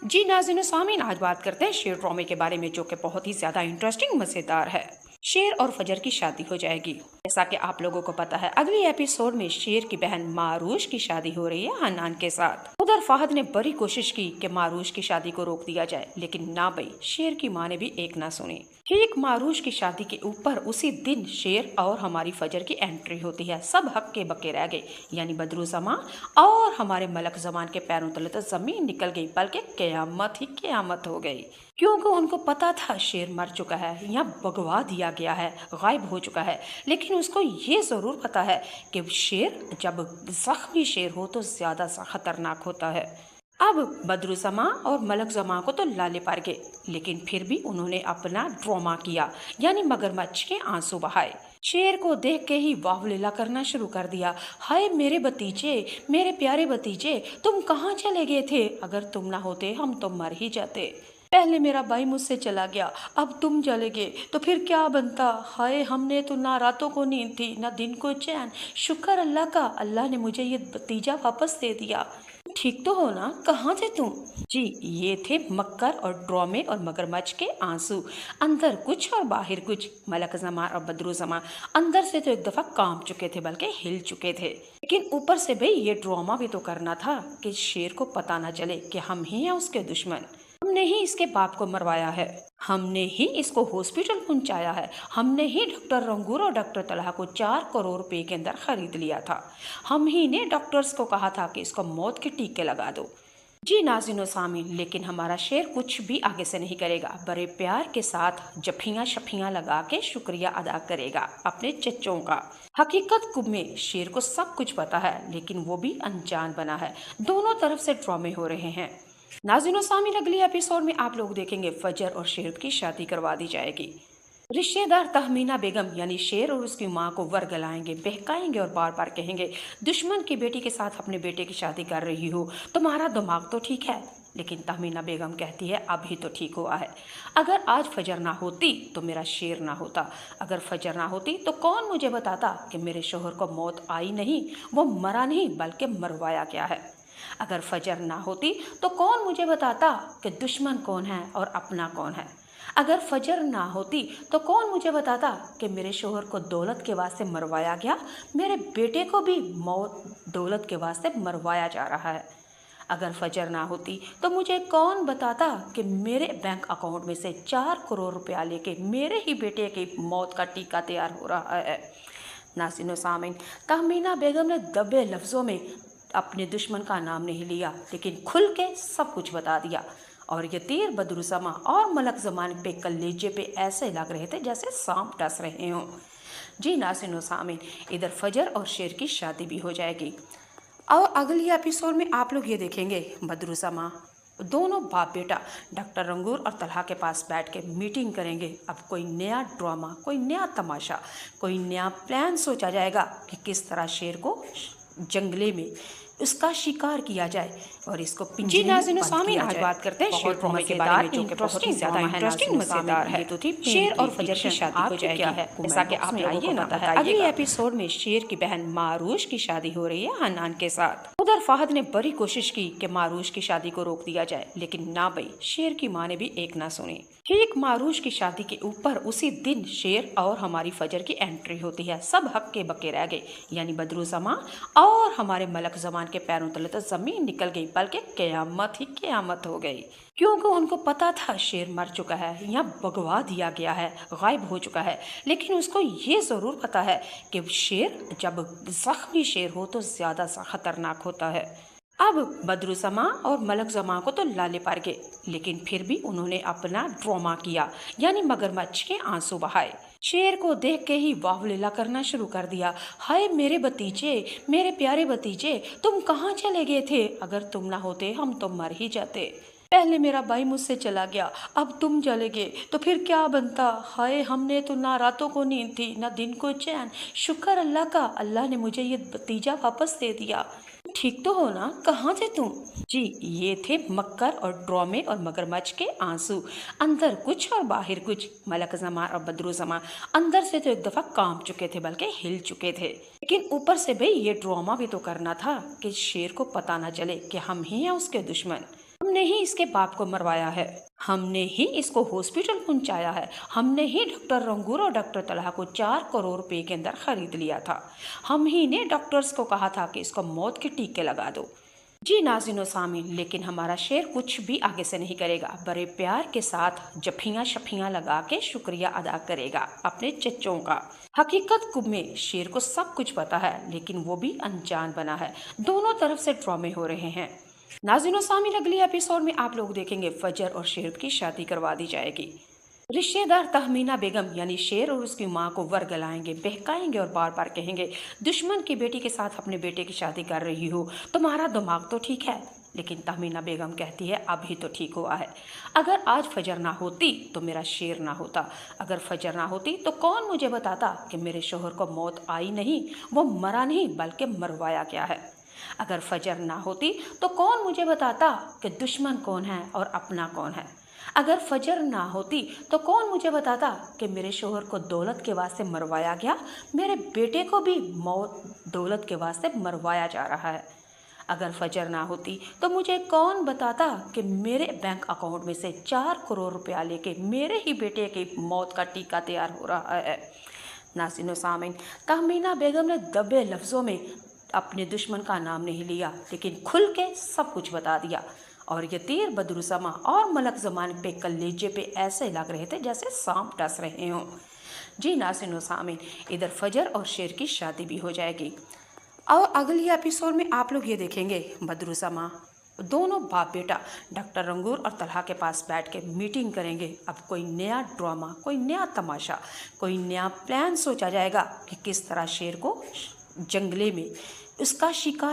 जी नाज़रीन सामीन, आज बात करते हैं शेर ड्रामे के बारे में, जो कि बहुत ही ज़्यादा इंटरेस्टिंग मज़ेदार है। शेर और फजर की शादी हो जाएगी। जैसा कि आप लोगों को पता है, अगली एपिसोड में शेर की बहन मारूश की शादी हो रही है हनान के साथ। उधर फाहद ने बड़ी कोशिश की कि मारूश की शादी को रोक दिया जाए, लेकिन ना भाई, शेर की माँ ने भी एक ना सुनी। ठीक मारूश की शादी के ऊपर उसी दिन शेर और हमारी फजर की एंट्री होती है। सब हक्के बक्के रह गए, यानी बदरू जमा और हमारे मलक जमान के पैरों तले तो जमीन निकल गई, बल्कि कयामत ही कयामत हो गई। क्योंकि उनको पता था शेर मर चुका है या भगवा दिया गया है, गायब हो चुका है। लेकिन उसको ये ज़रूर पता है कि शेर जब जख्मी शेर हो तो ज़्यादा खतरनाक होता है। अब बदरू जमा और मलक जमा को तो लाले पार गए, लेकिन फिर भी उन्होंने अपना ड्रामा किया, यानी मगरमच्छ के आंसू बहाए। शेर को देख के ही वावलीला करना शुरू कर दिया। हाय मेरे भतीजे, मेरे प्यारे भतीजे, तुम कहाँ चले गए थे? अगर तुम ना होते हम तो मर ही जाते। पहले मेरा भाई मुझसे चला गया, अब तुम चले गए तो फिर क्या बनता? हाय, हमने तो ना रातों को नींद थी ना दिन को चैन। शुक्र अल्लाह का, अल्लाह ने मुझे ये भतीजा वापस दे दिया। ठीक तो हो ना? कहाँ थे तुम? जी, ये थे मक्कर और ड्रामे और मगरमच्छ के आंसू। अंदर कुछ और बाहर कुछ। मलक जमा और बदरू जमा अंदर से तो एक दफा कांप चुके थे, बल्कि हिल चुके थे। लेकिन ऊपर से भाई ये ड्रामा भी तो करना था कि शेर को पता ना चले कि हम ही हैं उसके दुश्मन। हमने ही इसके बाप को मरवाया है, हमने ही इसको हॉस्पिटल पहुंचाया है, हमने ही डॉक्टर रंगूर और डॉक्टर तलहा को 4 करोड़ रुपए के अंदर खरीद लिया था। हम ही ने डॉक्टर्स को कहा था कि इसको मौत के टीके लगा दो। जी नाज़रीन सामीन, लेकिन हमारा शेर कुछ भी आगे से नहीं करेगा। बड़े प्यार के साथ जफियां शफियां लगा के शुक्रिया अदा करेगा अपने चच्चों का। हकीकत में शेर को सब कुछ पता है, लेकिन वो भी अनजान बना है। दोनों तरफ से ड्रामे हो रहे हैं। नाज़रीन सामीन, अगली एपिसोड में आप लोग देखेंगे फजर और शेर की शादी करवा दी जाएगी। रिश्तेदार तहमीना बेगम यानी शेर और उसकी माँ को वर्गलाएंगे, बहकाएंगे और बार बार कहेंगे, दुश्मन की बेटी के साथ अपने बेटे की शादी कर रही हो, तुम्हारा दिमाग तो ठीक है। लेकिन तहमीना बेगम कहती है, अभी तो ठीक हुआ है। अगर आज फजर ना होती तो मेरा शेर ना होता। अगर फजर ना होती तो कौन मुझे बताता कि मेरे शोहर को मौत आई नहीं, वो मरा नहीं बल्कि मरवाया गया है। अगर फजर ना होती तो कौन मुझे बताता कि दुश्मन कौन है और अपना कौन है। अगर फजर ना होती तो कौन मुझे बताता कि मेरे शोहर को दौलत के वास्ते मरवाया गया, मेरे बेटे को भी मौत दौलत के वास्ते मरवाया जा रहा है। अगर फजर ना होती तो मुझे कौन बताता कि मेरे बैंक अकाउंट में से 4 करोड़ रुपया लेके मेरे ही बेटे की मौत का टीका तैयार हो रहा है। नाज़रीन सामीन, तहमीना बेगम ने दबे लफ्ज़ों में अपने दुश्मन का नाम नहीं लिया, लेकिन खुल के सब कुछ बता दिया। और ये तीर बदरू जमा और मलक जमान पे कलेजे पे ऐसे लग रहे थे जैसे सांप डस रहे हों। जी नाज़रीन सामीन, इधर फजर और शेर की शादी भी हो जाएगी। और अगली एपिसोड में आप लोग ये देखेंगे, बदरू जमा दोनों बाप बेटा डॉक्टर रंगूर और तलहा के पास बैठ के मीटिंग करेंगे। अब कोई नया ड्रामा, कोई नया तमाशा, कोई नया प्लान सोचा जाएगा कि किस तरह शेर को जंगले में उसका शिकार किया जाए और इसको पिंजरे में बंद किया जाए। आज बात करते हैं शेर ड्रामे के बारे में, जो कि बहुत ही ज्यादा इंटरेस्टिंग मजेदार है। तो थी शेर और फजर की शादी हो जाएगी, जैसा कि आप लोगों को पता है। अगली एपिसोड में शेर की बहन मारूश की शादी हो रही है हनान के साथ। उधर फाहद ने बड़ी कोशिश की कि मारूश की शादी को रोक दिया जाए, लेकिन ना भाई, शेर की माँ ने भी एक ना सुनी। ठीक मारूश की शादी के ऊपर उसी दिन शेर और हमारी फजर की एंट्री होती है। सब हक्के बक्के रह गए, यानी बदरू जमा और हमारे मलक जमान के पैरों तले तो जमीन निकल गई, बल्कि कयामत ही कयामत हो गई। क्योंकि उनको पता था शेर मर चुका है या भगवा दिया गया है, गायब हो चुका है। लेकिन उसको ये ज़रूर पता है कि शेर जब जख्मी शेर हो तो ज़्यादा खतरनाक होता है। अब बदरू जमा और मलक जमा को तो लाले पार गए, लेकिन फिर भी उन्होंने अपना ड्रामा किया, यानी मगरमच्छ के आंसू बहाए। शेर को देख के ही वावलीला करना शुरू कर दिया। हाय मेरे भतीजे, मेरे प्यारे भतीजे, तुम कहाँ चले गए थे? अगर तुम ना होते हम तो मर ही जाते। पहले मेरा भाई मुझसे चला गया, अब तुम चले गए तो फिर क्या बनता? हाय, हमने तो ना रातों को नींद थी ना दिन को चैन। शुक्र अल्लाह का, अल्लाह ने मुझे ये भतीजा वापस दे दिया। ठीक तो हो ना? कहाँ थे तुम? जी, ये थे मक्कर और ड्रामे और मगरमच्छ के आंसू। अंदर कुछ और बाहर कुछ। मलक जमा और बदरू जमा अंदर से तो एक दफा कांप चुके थे, बल्कि हिल चुके थे। लेकिन ऊपर से भाई ये ड्रामा भी तो करना था कि शेर को पता ना चले कि हम ही हैं उसके दुश्मन। हमने ही इसके बाप को मरवाया है, हमने ही इसको हॉस्पिटल पहुंचाया है, हमने ही डॉक्टर रंगूर और डॉक्टर तलहा को 4 करोड़ रुपए के अंदर खरीद लिया था। हम ही ने डॉक्टर्स को कहा था कि इसको मौत के टीके लगा दो। जी नाज़रीन सामीन, लेकिन हमारा शेर कुछ भी आगे से नहीं करेगा, बड़े प्यार के साथ जफियाँ शफियाँ लगा के शुक्रिया अदा करेगा अपने चच्चों का। हकीकत में शेर को सब कुछ पता है, लेकिन वो भी अनजान बना है। दोनों तरफ से ड्रामे हो रहे हैं। नाज़रीन सामीन, अगले एपिसोड में आप लोग देखेंगे फजर और शेर की शादी करवा दी जाएगी। रिश्तेदार तहमीना बेगम यानी शेर और उसकी मां को वर्गलाएंगे, बहकाएंगे और बार बार कहेंगे, दुश्मन की बेटी के साथ अपने बेटे की शादी कर रही हो, तुम्हारा दिमाग तो ठीक है। लेकिन तहमीना बेगम कहती है अभी तो ठीक हुआ है। अगर आज फजर ना होती तो मेरा शेर ना होता, अगर फजर ना होती तो कौन मुझे बताता कि मेरे शोहर को मौत आई नहीं, वो मरा नहीं बल्कि मरवाया गया है। अगर फजर ना होती तो कौन मुझे बताता कि दुश्मन कौन है और अपना कौन है। अगर फजर ना होती तो कौन मुझे बताता कि मेरे शोहर को दौलत के वास्ते मरवाया गया, मेरे बेटे को भी मौत दौलत के वास्ते मरवाया जा रहा है। अगर फजर ना होती तो मुझे कौन बताता कि मेरे बैंक अकाउंट में से 4 करोड़ रुपया लेके मेरे ही बेटे की मौत का टीका तैयार हो रहा है। नाज़रीन सामीन, तहमीना बेगम ने दबे लफ्ज़ों में अपने दुश्मन का नाम नहीं लिया, लेकिन खुल के सब कुछ बता दिया। और ये तीर बदरुसमा और मलक ज़मान पे कलेजे पे ऐसे लग रहे थे जैसे सांप डस रहे हों। जी नाज़रीन सामीन, इधर फजर और शेर की शादी भी हो जाएगी। और अगली एपिसोड में आप लोग ये देखेंगे बदरुसमा दोनों बाप बेटा डॉक्टर रंगूर और तलहा के पास बैठ के मीटिंग करेंगे। अब कोई नया ड्रामा, कोई नया तमाशा, कोई नया प्लान सोचा जाएगा कि किस तरह शेर को जंगले में उसका शिकार